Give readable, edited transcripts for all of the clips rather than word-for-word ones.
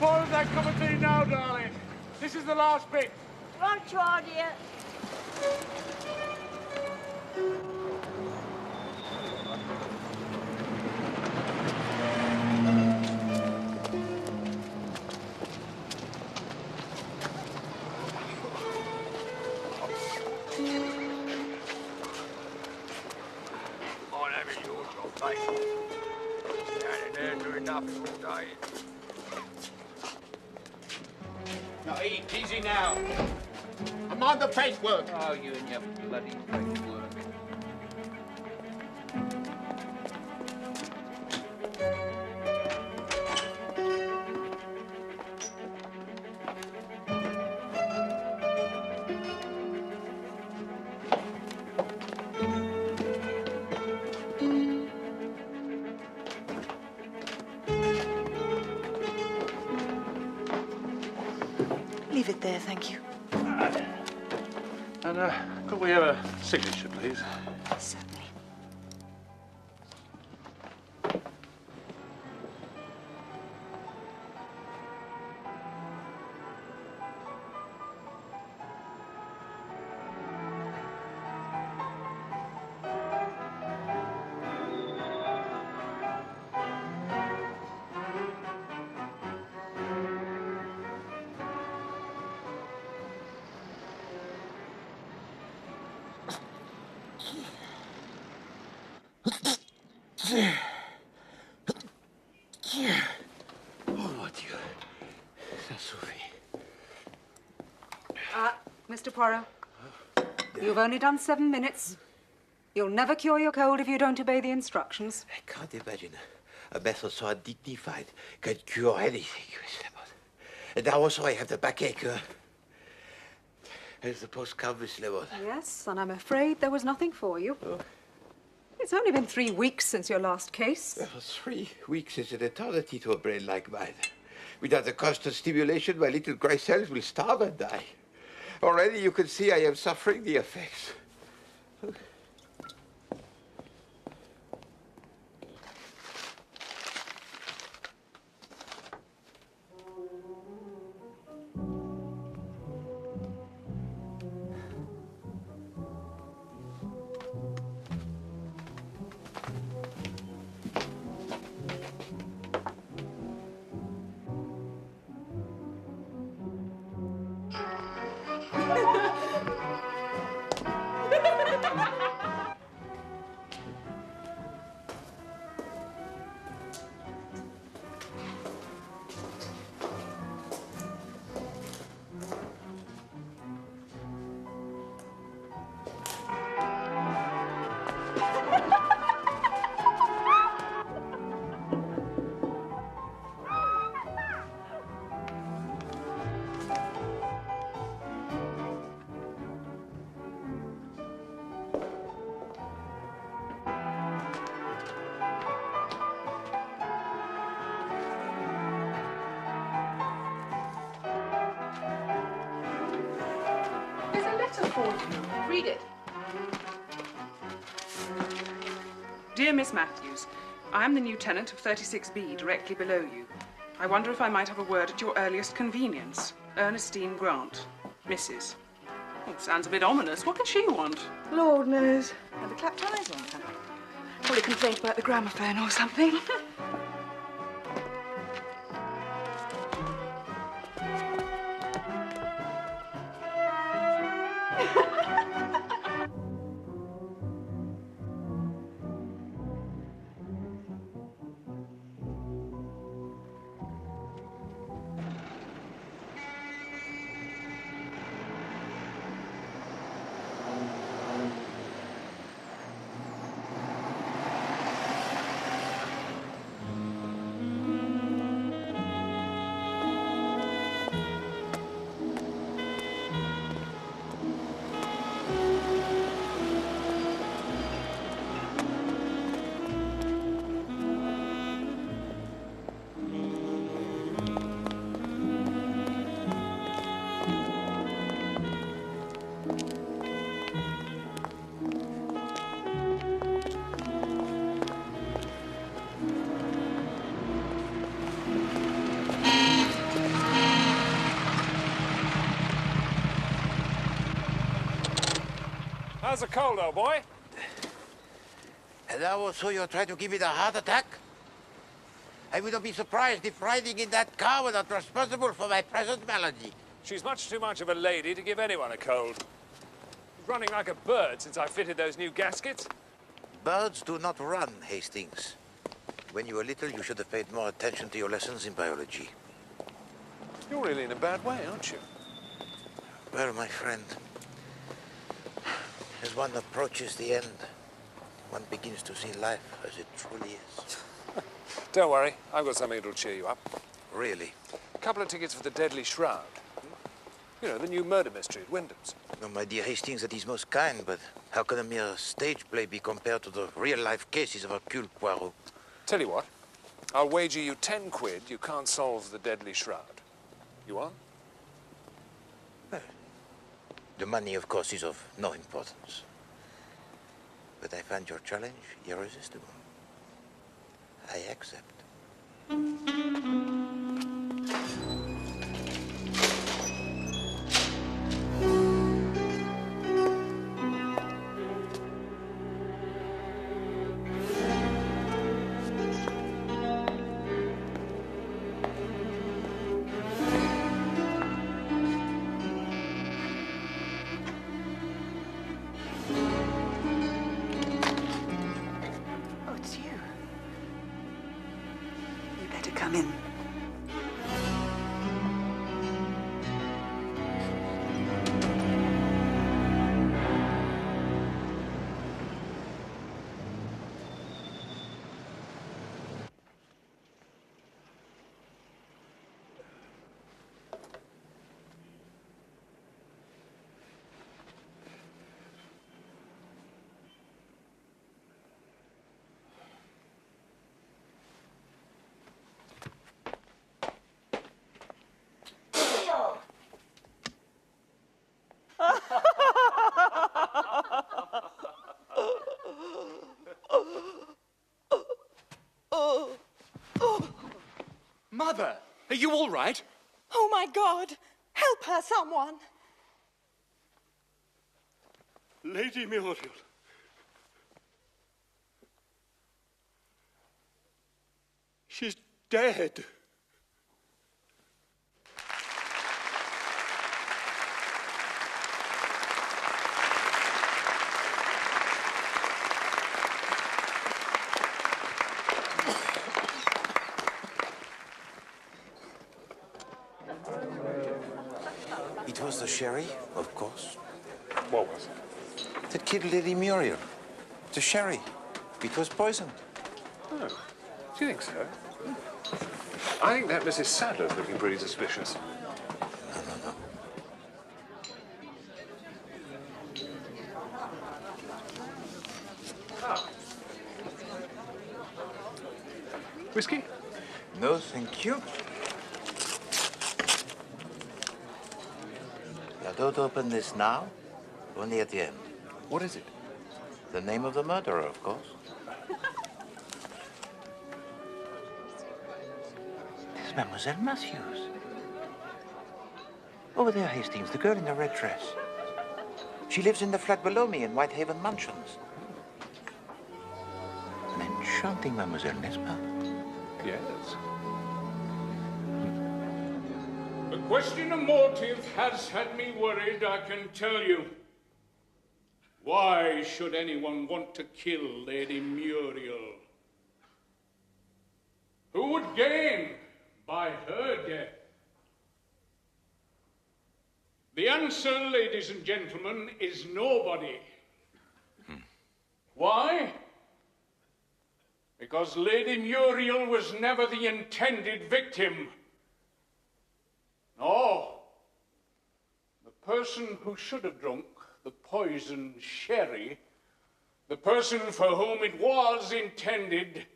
pour us that cup of tea now, darling. This is the last bit. Right, try, dear. On, have it yours, mate. Standing there doing nothing all day. Now, easy now. I'm on the paperwork. Oh, you and your bloody paperwork. Leave it there, thank you. And could we have a signature, please? Certainly. Oh, Dieu. Ça suffit. Mr. Poirot, you've only done 7 minutes. You'll never cure your cold if you don't obey the instructions. I can't imagine a method so undignified can cure anything, Miss Lemon. And now also I have the backache. Has the post come, Miss Lemon? Yes, and I'm afraid there was nothing for you. Oh. It's only been 3 weeks since your last case. Well, 3 weeks is an eternity to a brain like mine. Without the constant stimulation, my little grey cells will starve and die. Already you can see I am suffering the effects. Read it. Dear Miss Matthews, I am the new tenant of 36B, directly below you. I wonder if I might have a word at your earliest convenience. Ernestine Grant, Mrs. Oh, sounds a bit ominous. What could she want? Lord knows. Had the clapped eyes on her. Probably complained about the gramophone or something. How's the cold, old boy? And now also you're trying to give me the heart attack? I would not be surprised if riding in that car were not responsible for my present malady. She's much too much of a lady to give anyone a cold. She's running like a bird since I fitted those new gaskets. Birds do not run, Hastings. When you were little, you should have paid more attention to your lessons in biology. You're really in a bad way, aren't you? Well, my friend, as one approaches the end, one begins to see life as it truly is. Don't worry, I've got something that'll cheer you up. Really? A couple of tickets for the Deadly Shroud. You know, the new murder mystery at Wyndham's. No, my dear Hastings, that is most kind, but how can a mere stage play be compared to the real-life cases of Hercule Poirot? Tell you what, I'll wager you 10 quid you can't solve the Deadly Shroud. You on? Well, the money, of course, is of no importance. But I find your challenge irresistible. I accept. Oh, it's you. You better come in. Mother, are you all right? Oh, my God! Help her, someone! Lady Muriel. She's dead. It was the sherry, of course. What was it? That killed Lady Muriel. The sherry. It was poisoned. Oh, do you think so? I think that Mrs. Sadler's looking pretty suspicious. No. Whiskey? No, thank you. Now, don't open this now. Only at the end. What is it? The name of the murderer, of course. There's Mademoiselle Matthews. Over there, Hastings, the girl in the red dress. She lives in the flat below me in Whitehaven Mansions. An enchanting mademoiselle, n'est-ce pas? Yes. The question of motive has had me worried, I can tell you. Why should anyone want to kill Lady Muriel? Who would gain by her death? The answer, ladies and gentlemen, is nobody. Why? Because Lady Muriel was never the intended victim. No. The person who should have drunk the poisoned sherry, the person for whom it was intended,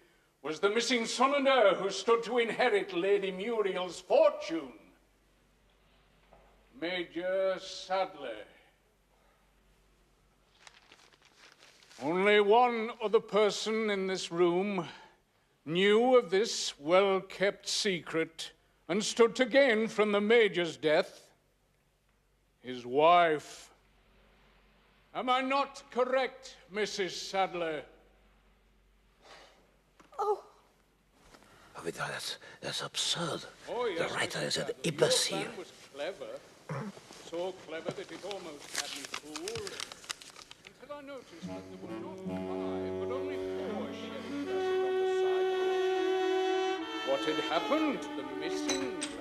was the missing son and heir who stood to inherit Lady Muriel's fortune. Major Sadler. Only one other person in this room knew of this well-kept secret and stood to gain from the Major's death. His wife. Am I not correct, Mrs. Sadler? Oh, Oh, but that's absurd. Oh, yes, The writer Mrs. is an Sadler. imbecile. Your plan was clever. So clever that it almost had me fooled. Until I noticed that there were not 5, but only 4 sherry glasses on the sideboard. What had happened to the missing glass?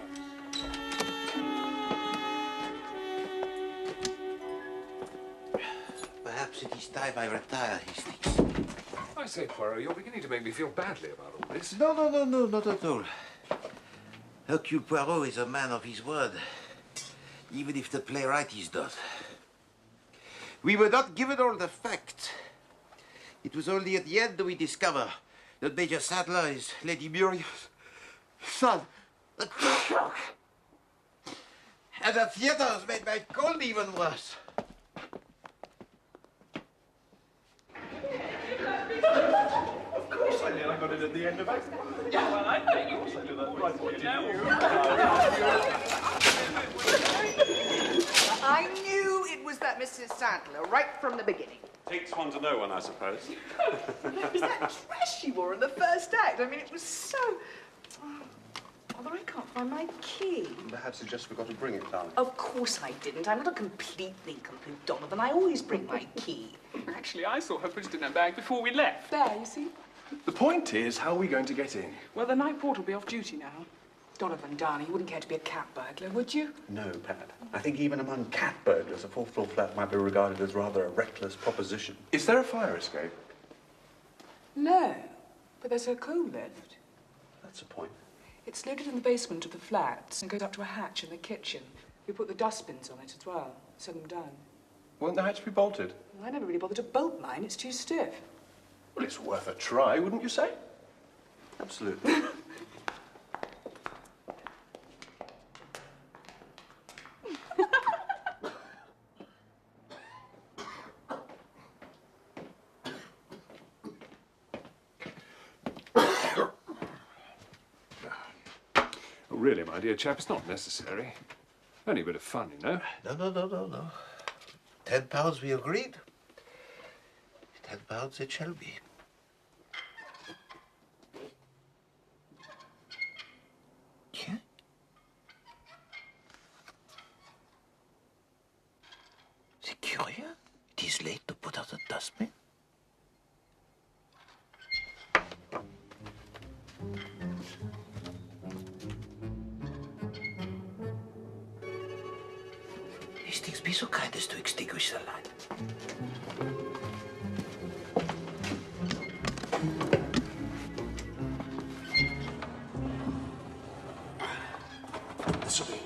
Perhaps it is time I retire, Hastings. I say, Poirot, you're beginning to make me feel badly about all this. No, not at all. Hercule Poirot is a man of his word, even if the playwright is not. We were not given all the facts. It was only at the end that we discover that Major Sadler is Lady Muriel's son. And the theater has made my cold even worse. Of course I did. I got it at the end of Act 1. Yeah, well, I know. Of course I do that. Right at the end. I knew it was that Mrs. Sadler right from the beginning. Takes one to know one, I suppose. It was that dress she wore in the first act. I mean, it was so... Although I can't find my key. Perhaps you just forgot to bring it, darling. Of course I didn't. I'm not a complete nincompoop, Donovan. I always bring my key. Actually, I saw her put it in her bag before we left. There, you see? The point is, how are we going to get in? Well, the night porter will be off duty now. Donovan, darling, you wouldn't care to be a cat burglar, would you? No, Pat. I think even among cat burglars, a fourth-floor flat might be regarded as rather a reckless proposition. Is there a fire escape? No, but there's a coal lift. That's a point. It's located in the basement of the flats and goes up to a hatch in the kitchen. We put the dustbins on it as well, set them down. Won't the hatch be bolted? Well, I never really bothered to bolt mine. It's too stiff. Well, it's worth a try, wouldn't you say? Absolutely. Really, my dear chap, it's not necessary. Only a bit of fun, you know. No. £10 we agreed. £10 it shall be. Tiens. C'est curieux. It is late to put out the dustbin. Hastings, be so kind as to extinguish the light. This'll be.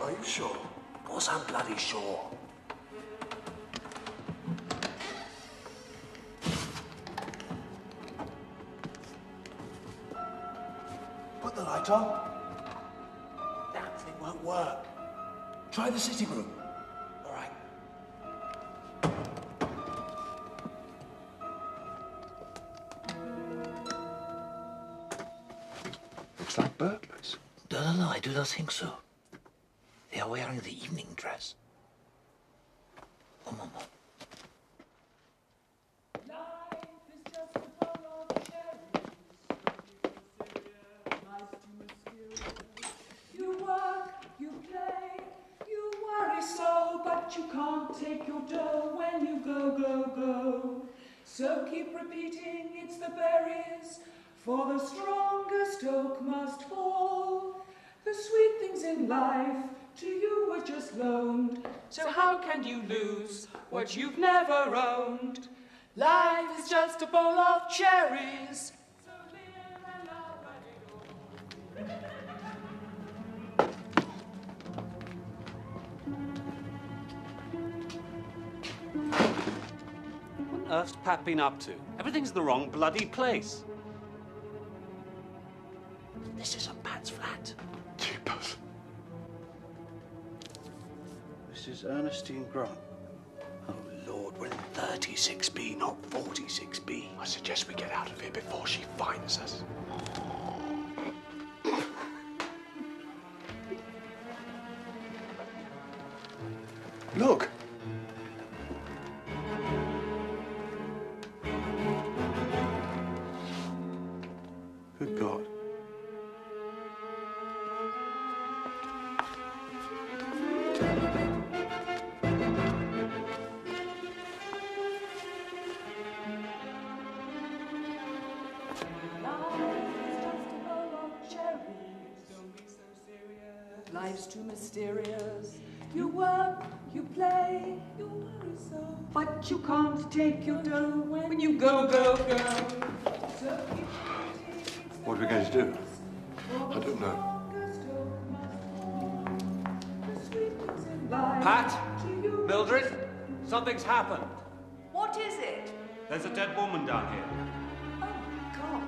Are you sure? Of course I'm bloody sure. Put the light on. Damn thing won't work. Try the sitting room. All right. Looks like burglars. No, I do not think so. They are wearing the evening dress. Oh, Mama. You work, you play, you worry so, but you can't take your dough when you go. So keep repeating, it's the berries, for the strongest oak must fall. The sweet things in life to you were just loaned, so how can you lose what you've never owned? Life is just a bowl of cherries. So live and love and go. What on earth's Pat been up to? Everything's in the wrong bloody place. This isn't Pat's flat. Jeepers. Mrs. Ernestine Grant. Oh, Lord, we're in 36B, not 46B. I suggest we get out of here before she finds us. Look. Life's too mysterious. You work, you play, you worry so, but you can't take your dough when you go, go, go. So keep What are we going to do? I don't know. Pat? Mildred? Something's happened. What is it? There's a dead woman down here. Oh, God.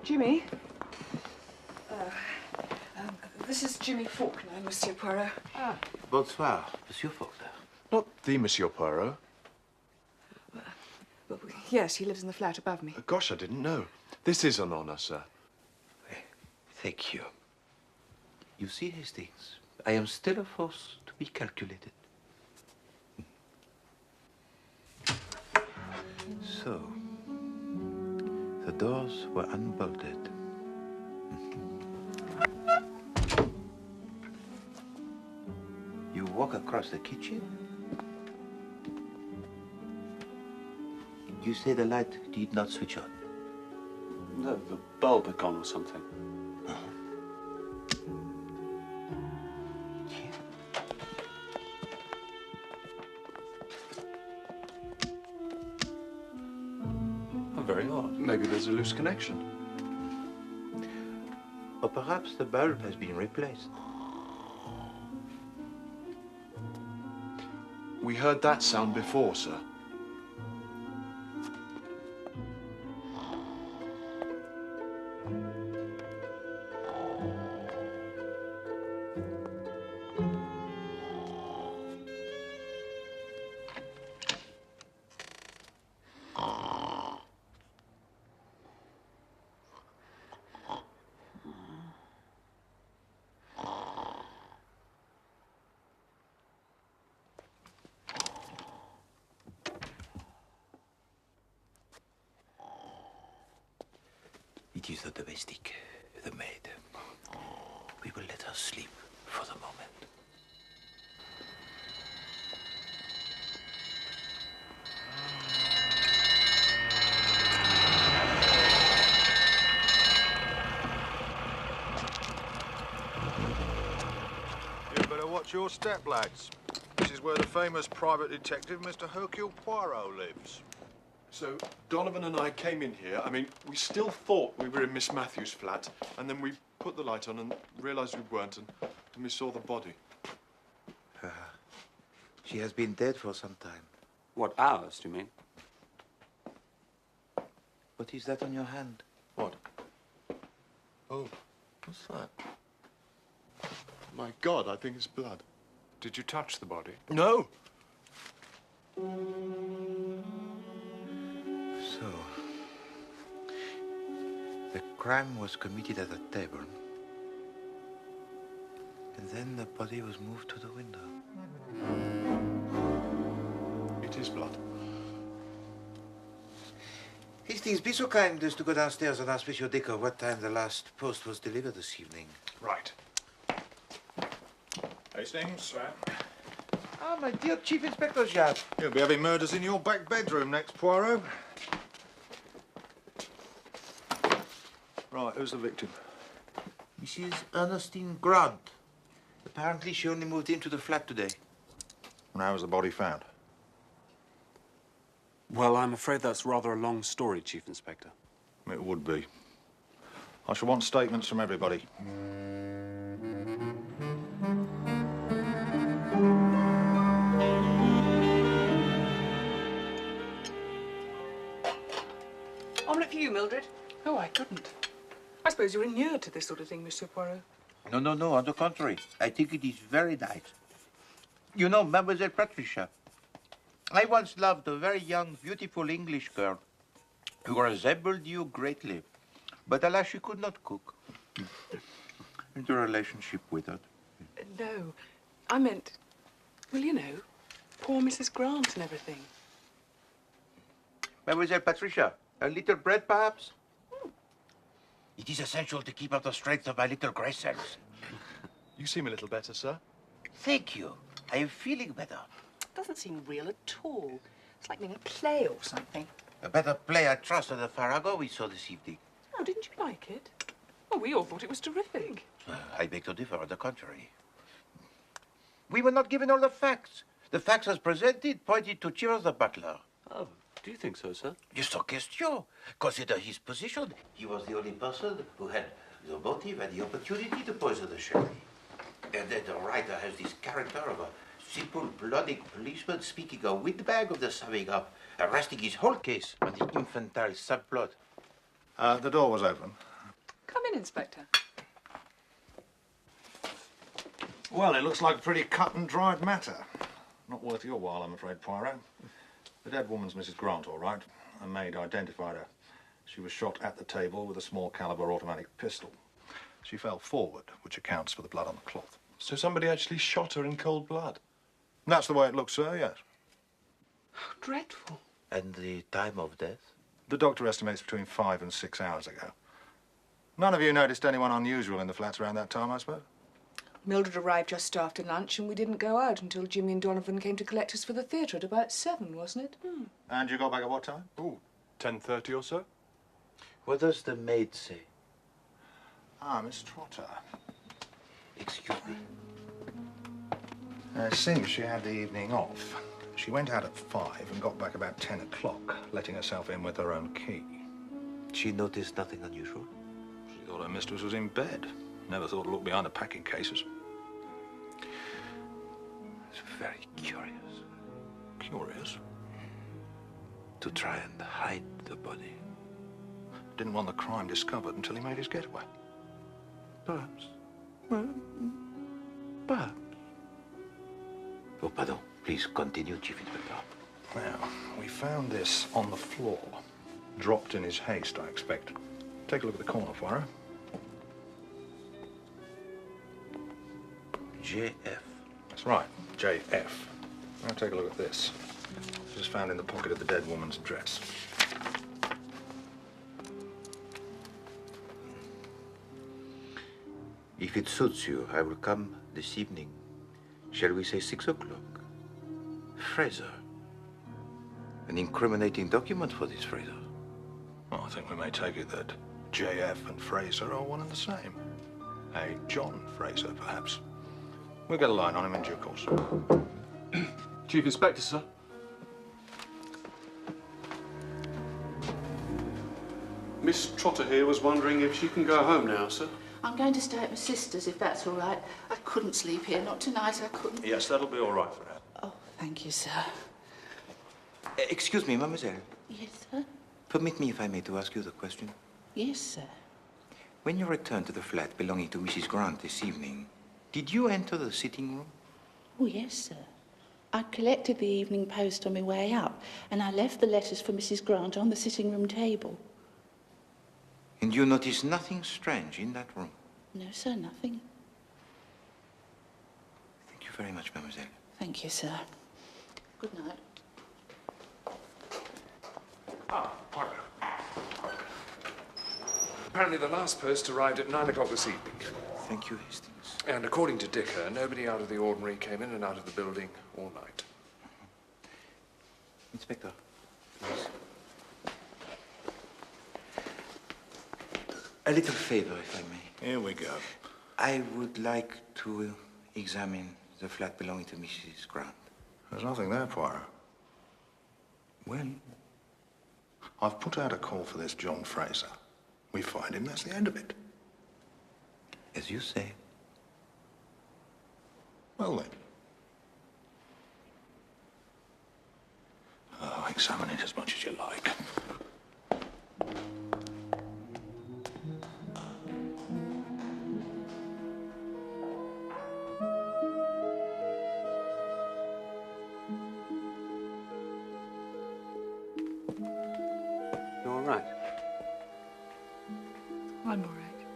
Jimmy? This is Jimmy Faulkner, Monsieur Poirot. Ah, bonsoir, Monsieur Faulkner. Not the Monsieur Poirot. Yes, he lives in the flat above me. Gosh, I didn't know. This is an honor, sir. Thank you. You see, Hastings, I am still a force to be calculated. So, the doors were unbolted. You walk across the kitchen. You say the light did not switch on. No, the bulb had gone or something. Very odd. Maybe there's a loose connection. Or perhaps the bulb has been replaced. We heard that sound before, sir. It is the domestic, the maid. We will let her sleep for the moment. You better watch your step, lads. This is where the famous private detective, Mr. Hercule Poirot, lives. So, Donovan and I came in here. I mean, we still thought we were in Miss Matthews' flat, and then we put the light on and realised we weren't, and we saw the body. She has been dead for some time. What, hours, do you mean? What is that on your hand? What? Oh, what's that? My God, I think it's blood. Did you touch the body? No! So, the crime was committed at a table, and then the body was moved to the window. It is blood. Hastings, be so kind as to go downstairs and ask Monsieur Dicker what time the last post was delivered this evening. Right. Hastings? Sir? Ah, my dear Chief Inspector Jab. You'll be having murders in your back bedroom next, Poirot. Right, who's the victim? Mrs. Ernestine Grant. Apparently she only moved into the flat today. And how was the body found? Well, I'm afraid that's rather a long story, Chief Inspector. It would be. I shall want statements from everybody. Omelette for you, Mildred. Oh, I couldn't. I suppose you're inured to this sort of thing, Monsieur Poirot. No, no, no, on the contrary. I think it is very nice. You know, Mademoiselle Patricia, I once loved a very young, beautiful English girl who resembled you greatly. But alas, she could not cook. Into a relationship with her. No, I meant, well, you know, poor Mrs. Grant and everything. Mademoiselle Patricia, a little bread, perhaps? It is essential to keep up the strength of my little grey cells. You seem a little better, sir. Thank you. I am feeling better. Doesn't seem real at all. It's like being a play or something. A better play, I trust, than the Farrago we saw this evening. Oh, didn't you like it? Oh, we all thought it was terrific. I beg to differ, on the contrary. We were not given all the facts. The facts as presented pointed to Cheers the butler. Oh, do you think so, sir? Just a question. Consider his position. He was the only person who had the motive and the opportunity to poison the sherry. And then the writer has this character of a simple, bloody policeman speaking a windbag of the summing up, resting his whole case on the infantile subplot. The door was open. Come in, Inspector. Well, it looks like a pretty cut and dried matter. Not worth your while, I'm afraid, Poirot. The dead woman's Mrs. Grant, all right. A maid identified her. She was shot at the table with a small caliber automatic pistol. She fell forward, which accounts for the blood on the cloth. So somebody actually shot her in cold blood? That's the way it looks, sir, yes. How dreadful. And the time of death? The doctor estimates between 5 and 6 hours ago. None of you noticed anyone unusual in the flats around that time, I suppose? Mildred arrived just after lunch, and we didn't go out until Jimmy and Donovan came to collect us for the theatre at about 7, wasn't it? And you got back at what time? Ooh, 10:30 or so. What does the maid say? Ah, Miss Trotter. Excuse me. It seems she had the evening off. She went out at 5 and got back about 10 o'clock, letting herself in with her own key. She noticed nothing unusual? She thought her mistress was in bed. Never thought to look behind the packing cases. It's very curious. Curious? To try and hide the body. Didn't want the crime discovered until he made his getaway. Perhaps. Well, perhaps. Oh, pardon. Please continue, Chief Inspector. Now, we found this on the floor. Dropped in his haste, I expect. Take a look at the corner, Poirot. JF. That's right, JF. Now take a look at this. This was found in the pocket of the dead woman's dress. If it suits you, I will come this evening. Shall we say 6 o'clock? Fraser. An incriminating document for this Fraser. Well, I think we may take it that JF and Fraser are one and the same. A John Fraser, perhaps. We'll get a line on him in due course. Chief Inspector, sir. Miss Trotter here was wondering if she can go home now, sir. I'm going to stay at my sister's, if that's all right. I couldn't sleep here. Not tonight, I couldn't. Yes, that'll be all right for her. Oh, thank you, sir. Excuse me, mademoiselle. Yes, sir? Permit me, if I may, to ask you the question. Yes, sir. When you returned to the flat belonging to Mrs. Grant this evening, did you enter the sitting room? Oh, yes, sir. I collected the Evening Post on my way up, and I left the letters for Mrs. Grant on the sitting room table. And you noticed nothing strange in that room? No, sir, nothing. Thank you very much, mademoiselle. Thank you, sir. Good night. Ah, Poirot. Apparently the last post arrived at 9 o'clock this evening. Thank you, Hastings. And according to Dicker, nobody out of the ordinary came in and out of the building all night. Inspector, please. A little favor, if I may. Here we go. I would like to examine the flat belonging to Mrs. Grant. There's nothing there, Poirot. Well? I've put out a call for this John Fraser. We find him, that's the end of it. As you say. Well, then. Oh, examine it as much as you like. You all right? I'm all right.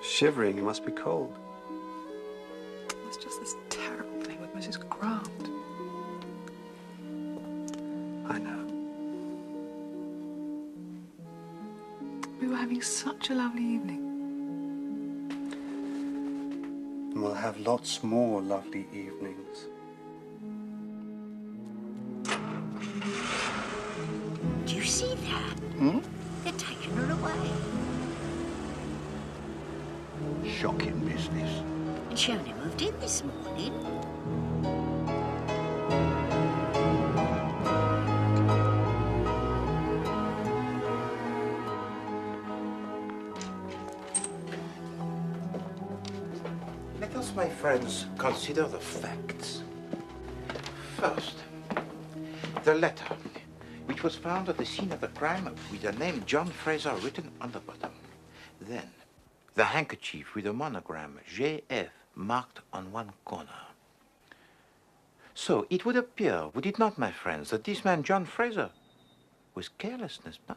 Shivering, you must be cold. It's just this terrible thing with Mrs. Grant. such a lovely evening. And we'll have lots more lovely evenings. Do you see that? Hmm? They're taking her away. Shocking business. And she only moved in this morning. Let us, my friends, consider the facts. First, the letter, which was found at the scene of the crime with the name John Fraser written on the bottom. Then, the handkerchief with the monogram JF marked on one corner. So, it would appear, would it not, my friends, that this man, John Fraser, was careless, n'est-ce pas?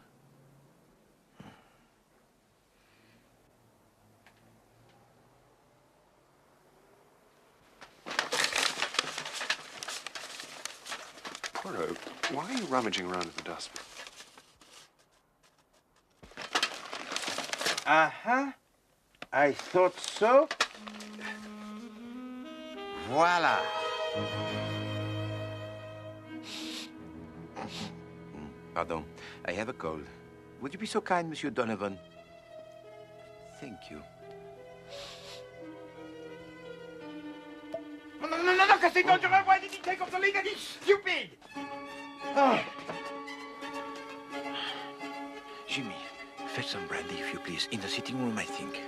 Poirot, why are you rummaging around in the dustbin? Uh-huh. I thought so. Voila. Pardon, I have a cold. Would you be so kind, Monsieur Donovan? Thank you. No, que c'est dangereux. Why did he take off the lid? He's stupid. Oh. Jimmy, fetch some brandy, if you please. In the sitting room, I think.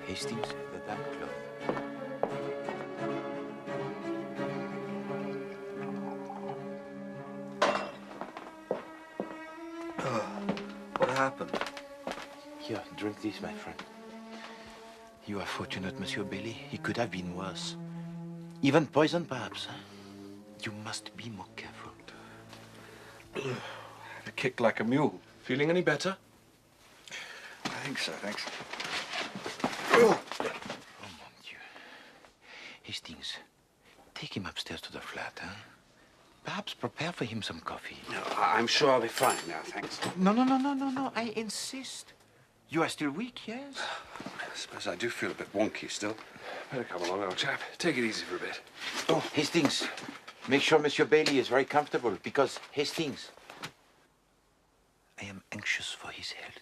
Hastings, the damp cloth. What happened? Here, drink this, my friend. You are fortunate, Monsieur Bailey. It could have been worse. Even poison, perhaps. You must be more careful. A kick like a mule. Feeling any better? I think so, thanks. Oh, mon Dieu. Hastings, take him upstairs to the flat, huh? Perhaps prepare for him some coffee. No, I'm sure I'll be fine now, thanks. No. I insist. You are still weak, yes? I suppose I do feel a bit wonky still. Better come along, old chap. Take it easy for a bit. Oh, Hastings, make sure Monsieur Bailey is very comfortable, because, Hastings, I am anxious for his health.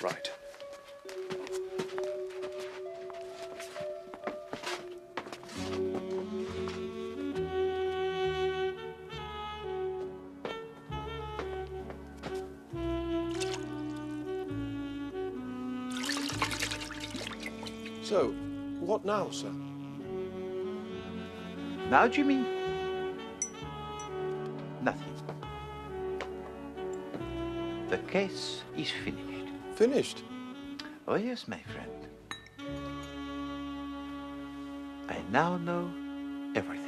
Right. So, what now, sir? Now, Jimmy? Nothing. The case is finished. Finished? Oh, yes, my friend. I now know everything.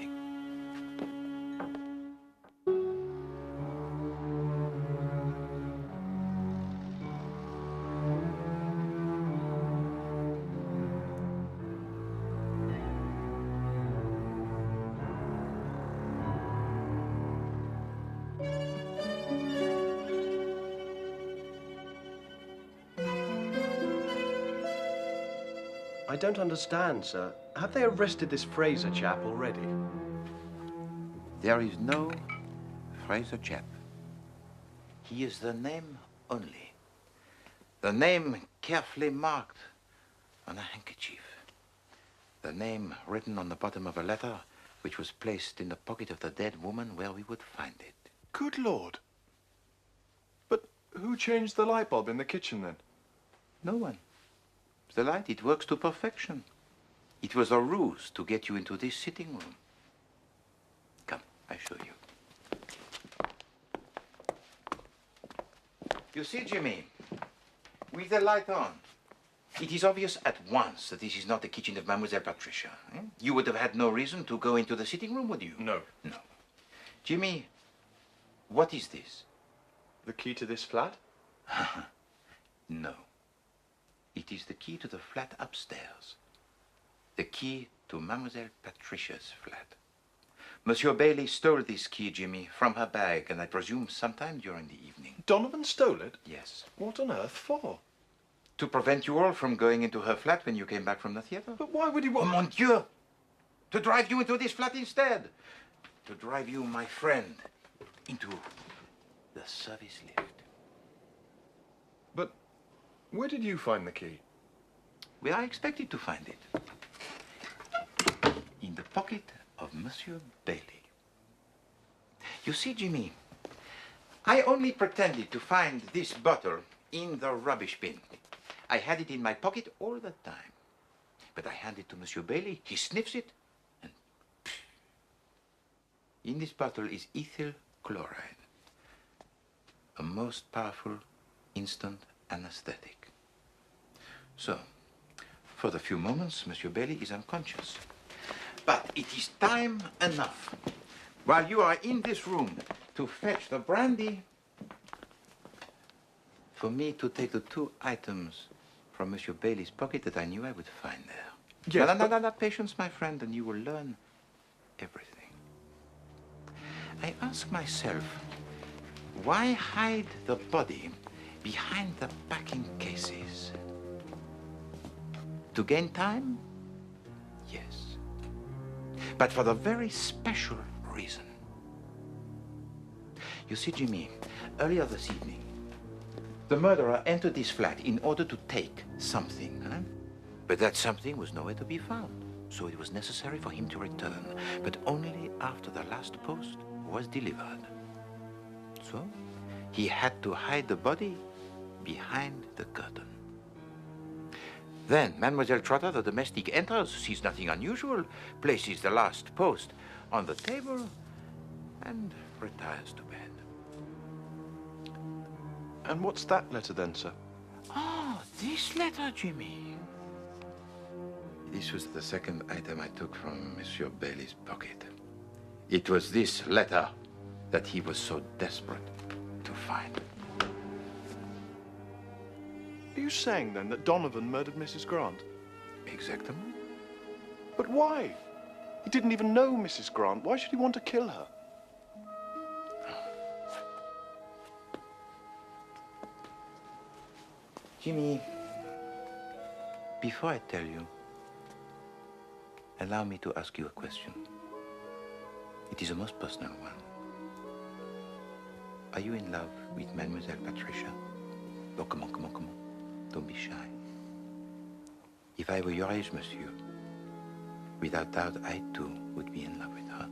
I don't understand, sir. Have they arrested this Fraser chap already? There is no Fraser chap. He is the name only. The name carefully marked on a handkerchief. The name written on the bottom of a letter which was placed in the pocket of the dead woman where we would find it. Good Lord. But who changed the light bulb in the kitchen then? No one. The light, it works to perfection. It was a ruse to get you into this sitting room. Come, I show you. You see, Jimmy, with the light on, it is obvious at once that this is not the kitchen of Mademoiselle Patricia. Eh? You would have had no reason to go into the sitting room, would you? No. No. Jimmy, what is this? The key to this flat? No. It is the key to the flat upstairs. The key to Mademoiselle Patricia's flat. Monsieur Bailey stole this key, Jimmy, from her bag, and I presume sometime during the evening. Donovan stole it? Yes. What on earth for? To prevent you all from going into her flat when you came back from the theater. But why would he want... Oh, mon Dieu! To drive you into this flat instead. To drive you, my friend, into the service lift. But where did you find the key? Where I expected to find it. In the pocket of Monsieur Bailey. You see, Jimmy, I only pretended to find this bottle in the rubbish bin. I had it in my pocket all the time. But I hand it to Monsieur Bailey, he sniffs it, and pff. In this bottle is ethyl chloride, a most powerful instant anesthetic. So, for the few moments, Monsieur Bailey is unconscious. But it is time enough, while you are in this room, to fetch the brandy, for me to take the 2 items from Monsieur Bailey's pocket that I knew I would find there. Yes, No, patience, my friend, and you will learn everything. I ask myself, why hide the body behind the packing cases? To gain time? Yes. But for the very special reason. You see, Jimmy, earlier this evening, the murderer entered this flat in order to take something, huh? But that something was nowhere to be found. So it was necessary for him to return, but only after the last post was delivered. So he had to hide the body behind the curtain. Then Mademoiselle Trotter, the domestic, enters, sees nothing unusual, places the last post on the table, and retires to bed. And what's that letter then, sir? Oh, this letter, Jimmy. This was the second item I took from Monsieur Bailey's pocket. It was this letter that he was so desperate to find. Are you saying, then, that Donovan murdered Mrs. Grant? Exactement. But why? He didn't even know Mrs. Grant. Why should he want to kill her? Jimmy, before I tell you, allow me to ask you a question. It is a most personal one. Are you in love with Mademoiselle Patricia? Oh, come on. Don't be shy. If I were your age, monsieur, without doubt, I too would be in love with her.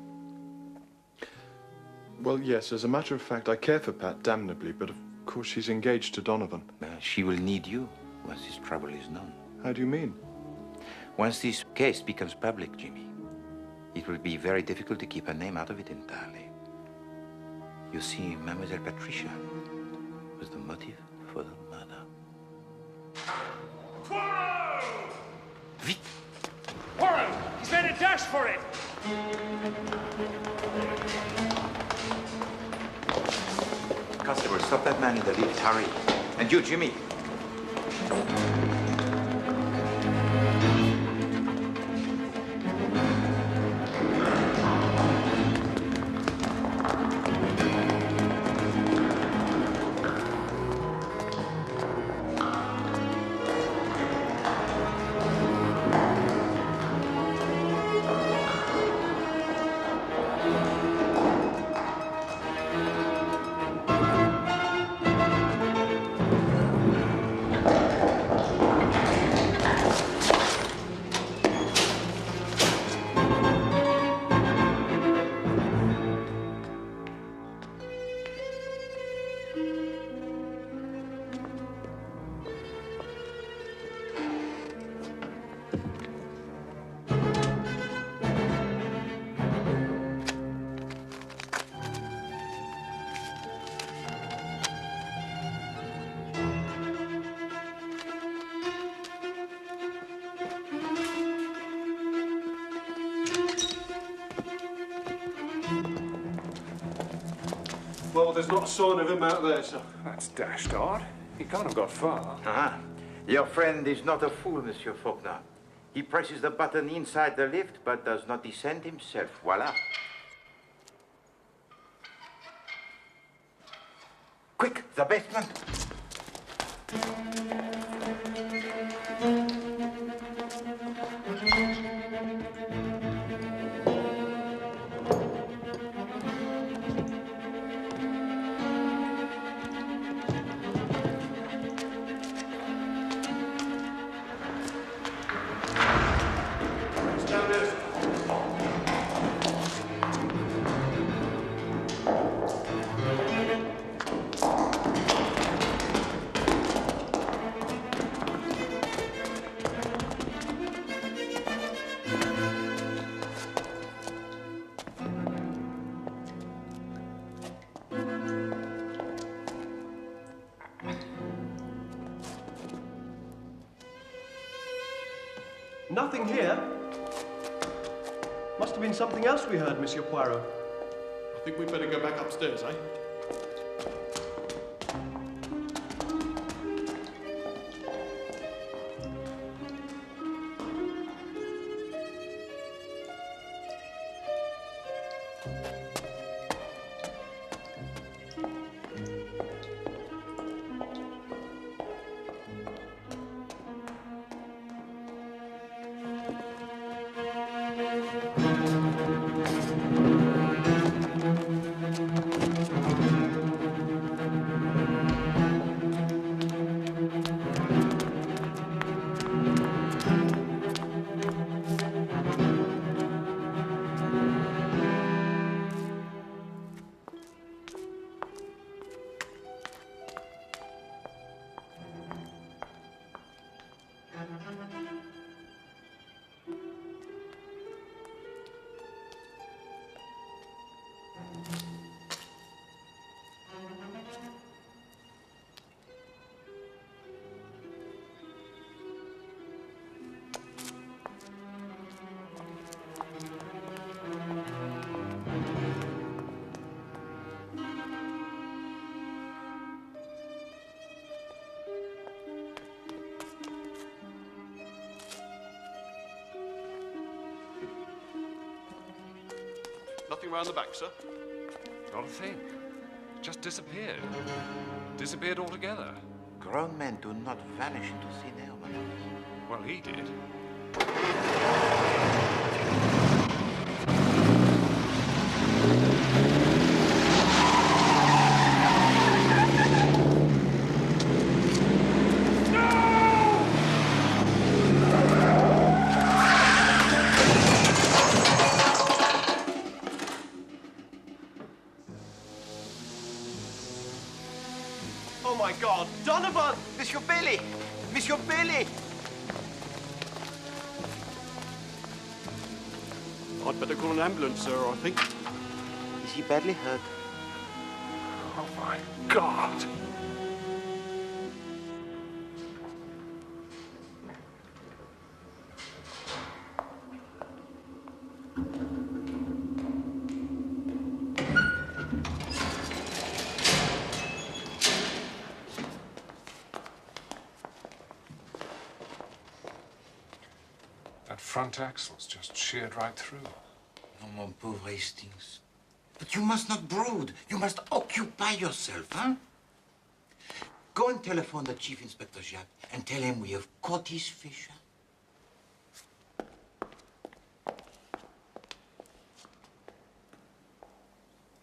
Well, yes, as a matter of fact, I care for Pat damnably, but of course she's engaged to Donovan. She will need you once this trouble is known. How do you mean? Once this case becomes public, Jimmy, it will be very difficult to keep her name out of it entirely. You see, Mademoiselle Patricia was the motive for the murder. Poirot! Vite! Moran! He's made a dash for it! Constable, stop that man in the lift. Hurry. And you, Jimmy. Well, there's not a sign of him out there, sir. That's dashed odd. He can't have got far. Your friend is not a fool, Monsieur Faulkner. He presses the button inside the lift, but does not descend himself. Voila. Quick, the basement. Nothing here. Must have been something else we heard, Monsieur Poirot. I think we'd better go back upstairs, eh? Nothing round the back, sir? Not a thing. Just disappeared. Disappeared altogether. Grown men do not vanish into thin air, my lord. Well, he did. Oh my God, Donovan! Monsieur Bailey! Monsieur Bailey! I'd better call an ambulance, sir, I think. Is he badly hurt? Oh my God! That front axle's just sheared right through. Oh, mon pauvre Hastings. But you must not brood. You must occupy yourself, huh? Go and telephone the Chief Inspector Jacques and tell him we have caught his fisher.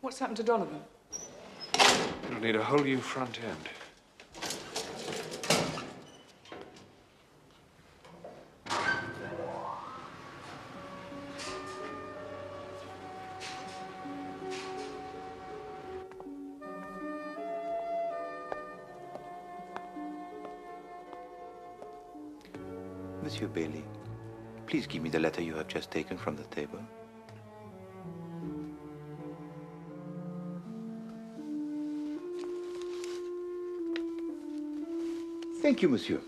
What's happened to Donovan? It'll need a whole new front end. Monsieur Bailey, please give me the letter you have just taken from the table. Thank you, monsieur.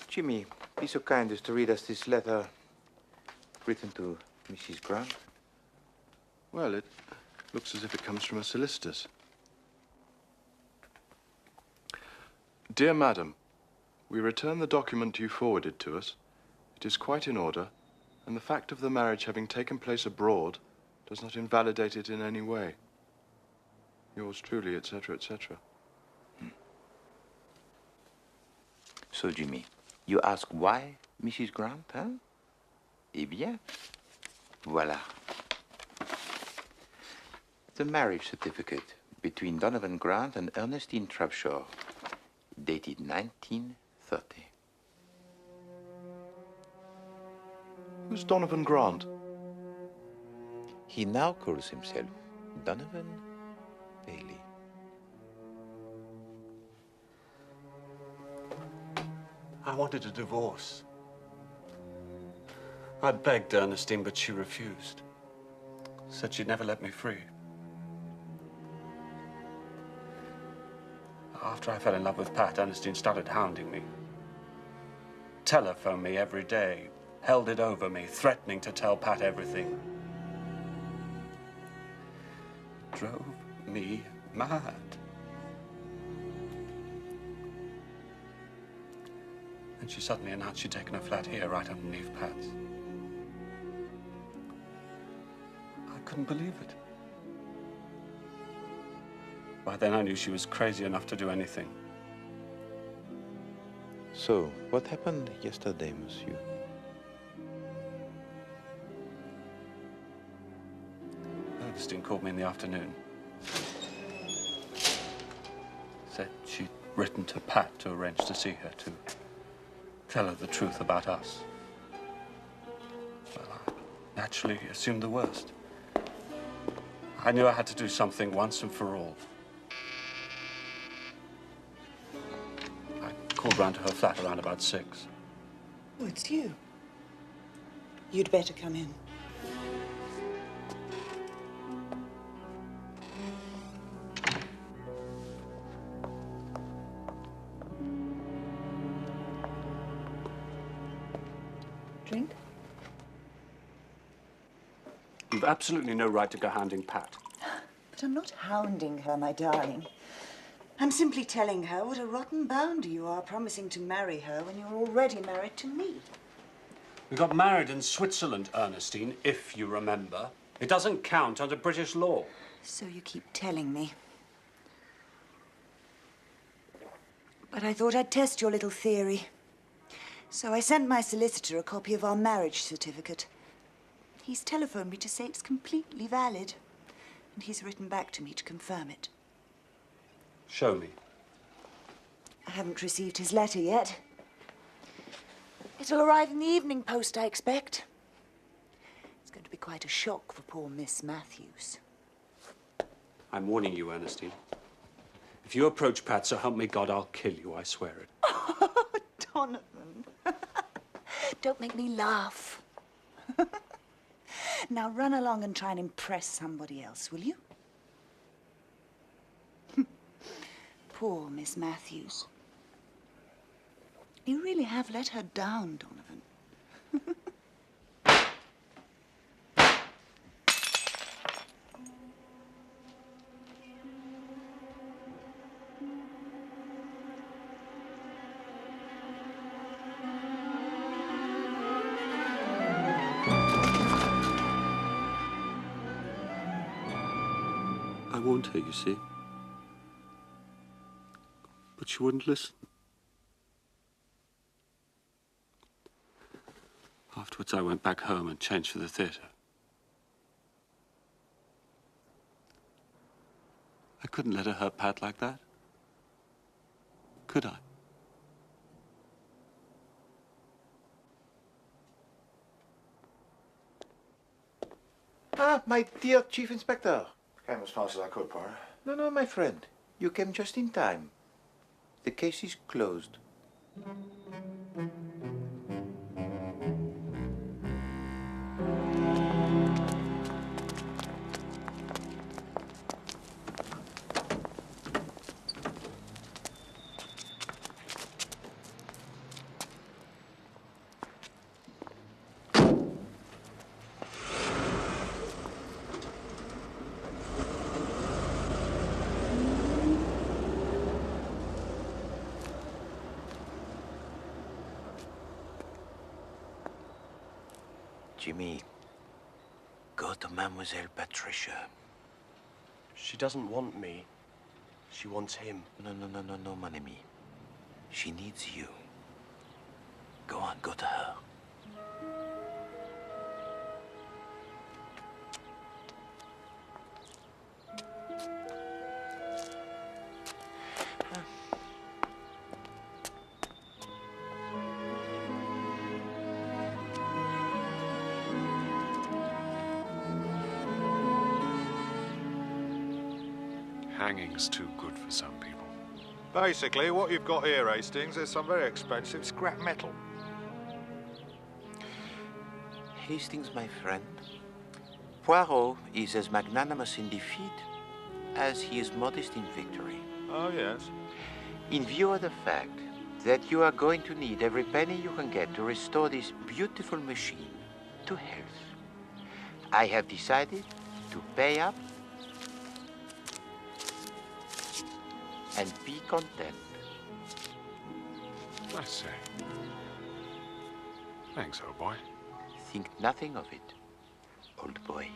Jimmy, be so kind as to read us this letter written to Mrs. Grant. Well, it looks as if it comes from a solicitor's. Dear Madam, we return the document you forwarded to us. It is quite in order, And the fact of the marriage having taken place abroad does not invalidate it in any way. Yours truly, etc., etc. So, Jimmy, you ask why Mrs. Grant, huh? Eh bien, voilà. The marriage certificate between Donovan Grant and Ernestine Trapshaw, dated 1930. Who's Donovan Grant? He now calls himself Donovan Bailey. I wanted a divorce. I begged Ernestine, but she refused. Said she'd never let me free. After I fell in love with Pat, Ernestine started hounding me. Telephoned me every day, held it over me, threatening to tell Pat everything. Drove me mad. And she suddenly announced she'd taken a flat here, right underneath Pat's. I couldn't believe it. By then I knew she was crazy enough to do anything. So, what happened yesterday, monsieur? Ernestine called me in the afternoon. Said she'd written to Pat to arrange to see her, to tell her the truth about us. Well, I naturally assumed the worst. I knew I had to do something once and for all. I called round to her flat around about 6. Oh, it's you. You'd better come in. Drink? You've absolutely no right to go hounding Pat. But I'm not hounding her, my darling. I'm simply telling her what a rotten bounder you are, promising to marry her when you're already married to me. We got married in Switzerland, Ernestine, if you remember. It doesn't count under British law. So you keep telling me. But I thought I'd test your little theory. So I sent my solicitor a copy of our marriage certificate. He's telephoned me to say it's completely valid. And he's written back to me to confirm it. Show me. I haven't received his letter yet. It'll arrive in the evening post, I expect. It's going to be quite a shock for poor Miss Matthews. I'm warning you, Ernestine. If you approach Pat, so help me God, I'll kill you, I swear it. Oh, Donovan. Don't make me laugh. Now run along and try and impress somebody else, will you? Poor Miss Matthews. You really have let her down, Donovan. I warned her, you see. But she wouldn't listen. Afterwards, I went back home and changed for the theatre. I couldn't let her hurt Pat like that. Could I? Ah, my dear Chief Inspector. Came as fast as I could, Poirot. No, my friend. You came just in time. The case is closed. Jimmy, go to Mademoiselle Patricia. She doesn't want me. She wants him. No, mon ami. She needs you. Go on, go to her. Hanging's too good for some people. Basically, what you've got here, Hastings, is some very expensive scrap metal. Hastings, my friend, Poirot is as magnanimous in defeat as he is modest in victory. Oh, yes. In view of the fact that you are going to need every penny you can get to restore this beautiful machine to health, I have decided to pay up and be content. I say. Thanks, old boy. Think nothing of it, old boy.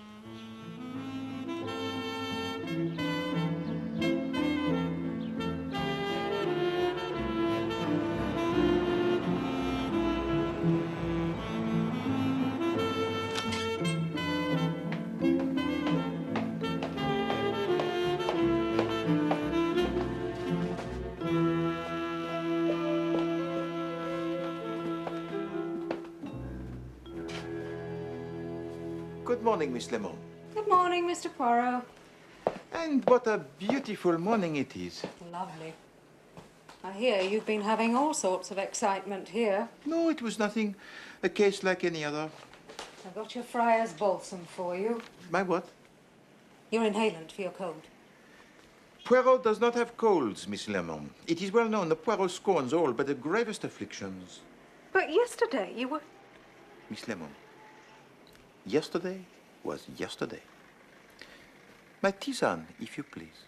Good morning, Miss Lemon. Good morning, Mr. Poirot. And what a beautiful morning it is. Lovely. I hear you've been having all sorts of excitement here. No, it was nothing. A case like any other. I've got your Friar's balsam for you. My what? Your inhalant for your cold. Poirot does not have colds, Miss Lemon. It is well known that Poirot scorns all but the gravest afflictions. But yesterday you were... Miss Lemon, yesterday was yesterday. My tisane, if you please.